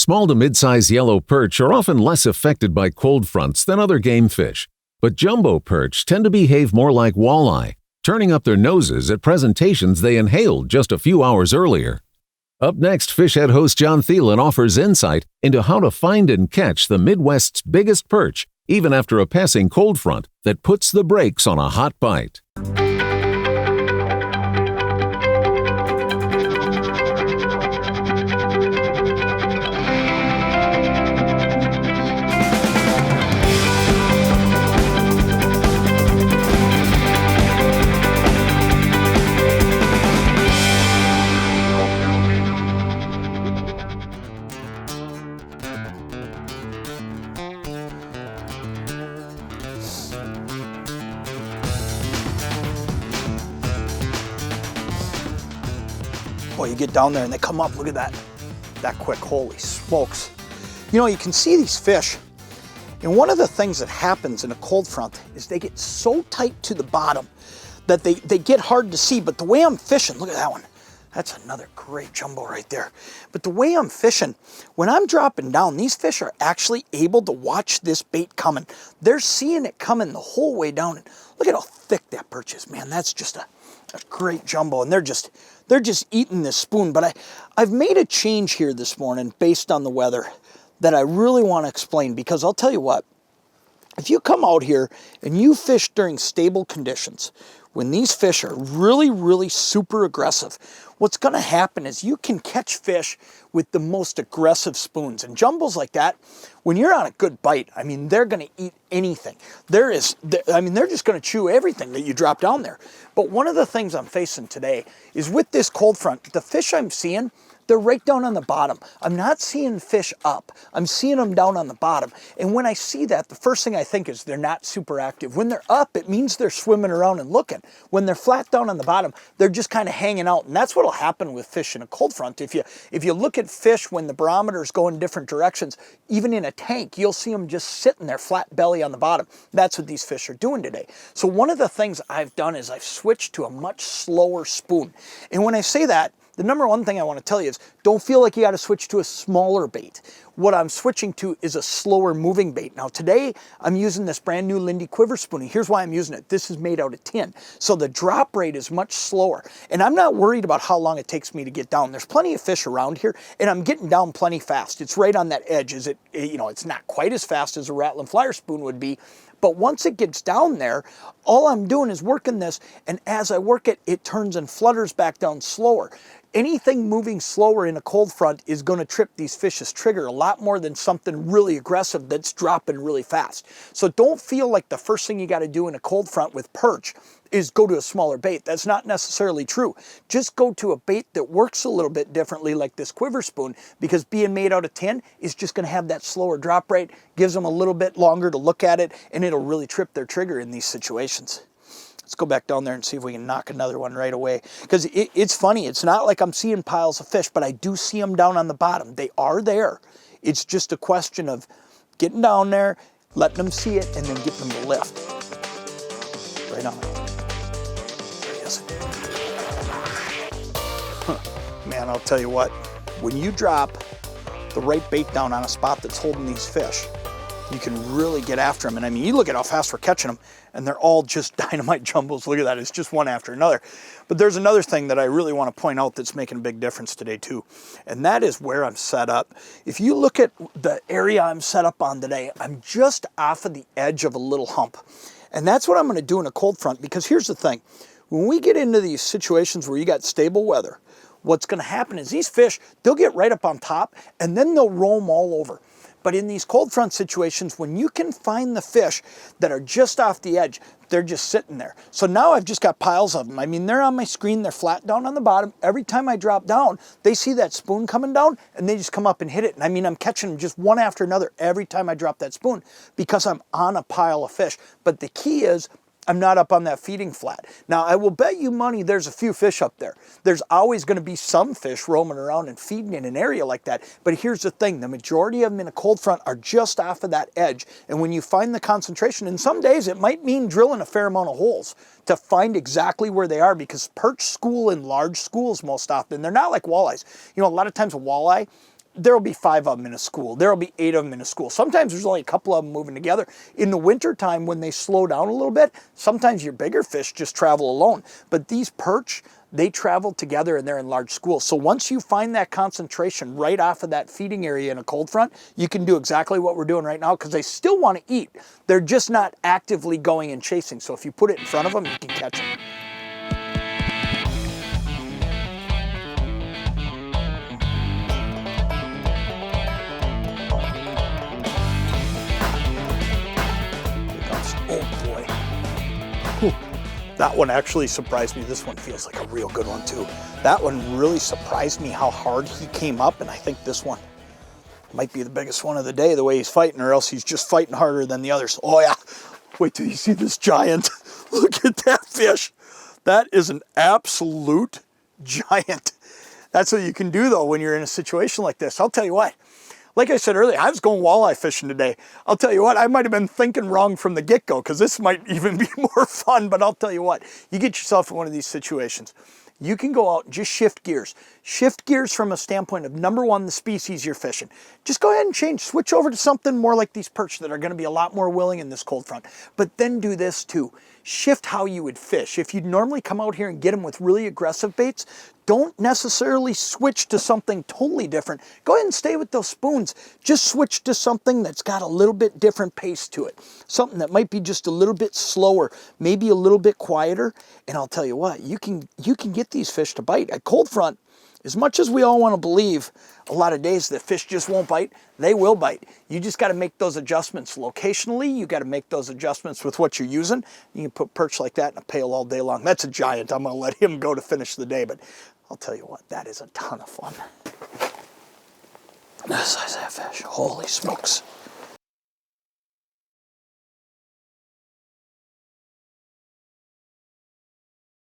Small to mid-size yellow perch are often less affected by cold fronts than other game fish, but jumbo perch tend to behave more like walleye, turning up their noses at presentations they inhaled just a few hours earlier. Up next, Fish Head host Jon Thelen offers insight into how to find and catch the Midwest's biggest perch, even after a passing cold front that puts the brakes on a hot bite. Boy, you get down there and they come up, look at that quick, holy smokes. You know, you can see these fish, and one of the things that happens in a cold front is they get so tight to the bottom that they get hard to see, but the way I'm fishing, look at that one. That's another great jumbo right there. But the way I'm fishing, when I'm dropping down, these fish are actually able to watch this bait coming. They're seeing it coming the whole way down. And look at how thick that perch is, man. That's just a great jumbo, and they're just eating this spoon. But I've made a change here this morning based on the weather that I really want to explain, because I'll tell you what, if you come out here and you fish during stable conditions, when these fish are really, really super aggressive, what's going to happen is you can catch fish with the most aggressive spoons. And jumbos like that, when you're on a good bite, I mean, they're going to eat anything. They're just going to chew everything that you drop down there. But one of the things I'm facing today is with this cold front, the fish I'm seeing, they're right down on the bottom. I'm not seeing fish up. I'm seeing them down on the bottom. And when I see that, the first thing I think is they're not super active. When they're up, it means they're swimming around and looking. When they're flat down on the bottom, they're just kind of hanging out. And that's what'll happen with fish in a cold front. If you look at fish when the barometers go in different directions, even in a tank, you'll see them just sitting there flat belly on the bottom. That's what these fish are doing today. So one of the things I've done is I've switched to a much slower spoon. And when I say that, the number one thing I want to tell you is don't feel like you got to switch to a smaller bait. What I'm switching to is a slower moving bait. Now today I'm using this brand new Lindy quiver spoon. And here's why I'm using it. This is made out of tin. So the drop rate is much slower. And I'm not worried about how long it takes me to get down. There's plenty of fish around here and I'm getting down plenty fast. It's right on that edge. It's not quite as fast as a Rattling Flyer spoon would be. But once it gets down there, all I'm doing is working this, and as I work it, it turns and flutters back down slower. Anything moving slower in a cold front is going to trip these fish's trigger a lot more than something really aggressive that's dropping really fast. So don't feel like the first thing you got to do in a cold front with perch is go to a smaller bait. That's not necessarily true. Just go to a bait that works a little bit differently, like this quiver spoon, because being made out of tin is just going to have that slower drop rate, gives them a little bit longer to look at it, and it'll really trip their trigger in these situations. Let's go back down there and see if we can knock another one right away. Because it's funny, it's not like I'm seeing piles of fish, but I do see them down on the bottom. They are there. It's just a question of getting down there, letting them see it, and then getting them to lift. Right on. There he is. Man, I'll tell you what, when you drop the right bait down on a spot that's holding these fish, you can really get after them. And I mean, you look at how fast we're catching them, and they're all just dynamite jumbos. Look at that, it's just one after another. But there's another thing that I really want to point out that's making a big difference today too, and that is where I'm set up. If you look at the area I'm set up on today, I'm just off of the edge of a little hump. And that's what I'm going to do in a cold front, because here's the thing. When we get into these situations where you got stable weather, what's going to happen is these fish, they'll get right up on top, and then they'll roam all over. But in these cold front situations, when you can find the fish that are just off the edge, they're just sitting there. So now I've just got piles of them. I mean, they're on my screen, they're flat down on the bottom. Every time I drop down, they see that spoon coming down and they just come up and hit it. And I mean, I'm catching them just one after another every time I drop that spoon because I'm on a pile of fish. But the key is, I'm not up on that feeding flat. Now, I will bet you money there's a few fish up there. There's always going to be some fish roaming around and feeding in an area like that. But here's the thing. The majority of them in a cold front are just off of that edge. And when you find the concentration, and some days it might mean drilling a fair amount of holes to find exactly where they are, because perch school in large schools most often. They're not like walleyes. You know, a lot of times a walleye, there'll be 5 of them in a school. There'll be 8 of them in a school. Sometimes there's only a couple of them moving together. In the wintertime, when they slow down a little bit, sometimes your bigger fish just travel alone. But these perch, they travel together and they're in large schools. So once you find that concentration right off of that feeding area in a cold front, you can do exactly what we're doing right now because they still want to eat. They're just not actively going and chasing. So if you put it in front of them, you can catch them. That one actually surprised me. This one feels like a real good one too. That one really surprised me how hard he came up, and I think this one might be the biggest one of the day, the way he's fighting, or else he's just fighting harder than the others. Oh yeah, wait till you see this giant. Look at that fish. That is an absolute giant. That's what you can do though when you're in a situation like this. I'll tell you what. Like I said earlier, I was going walleye fishing today. I'll tell you what, I might have been thinking wrong from the get-go because this might even be more fun, but I'll tell you what, you get yourself in one of these situations. You can go out and just shift gears. Shift gears from a standpoint of, number one, the species you're fishing. Just go ahead and change. Switch over to something more like these perch that are going to be a lot more willing in this cold front. But then do this too. Shift how you would fish. If you'd normally come out here and get them with really aggressive baits, don't necessarily switch to something totally different. Go ahead and stay with those spoons. Just switch to something that's got a little bit different pace to it. Something that might be just a little bit slower, maybe a little bit quieter. And I'll tell you what, you can get these fish to bite. At cold front, as much as we all want to believe a lot of days that fish just won't bite, they will bite. You just got to make those adjustments locationally. You got to make those adjustments with what you're using. You can put perch like that in a pail all day long. That's a giant. I'm going to let him go to finish the day, but I'll tell you what, that is a ton of fun. The size of that fish, holy smokes.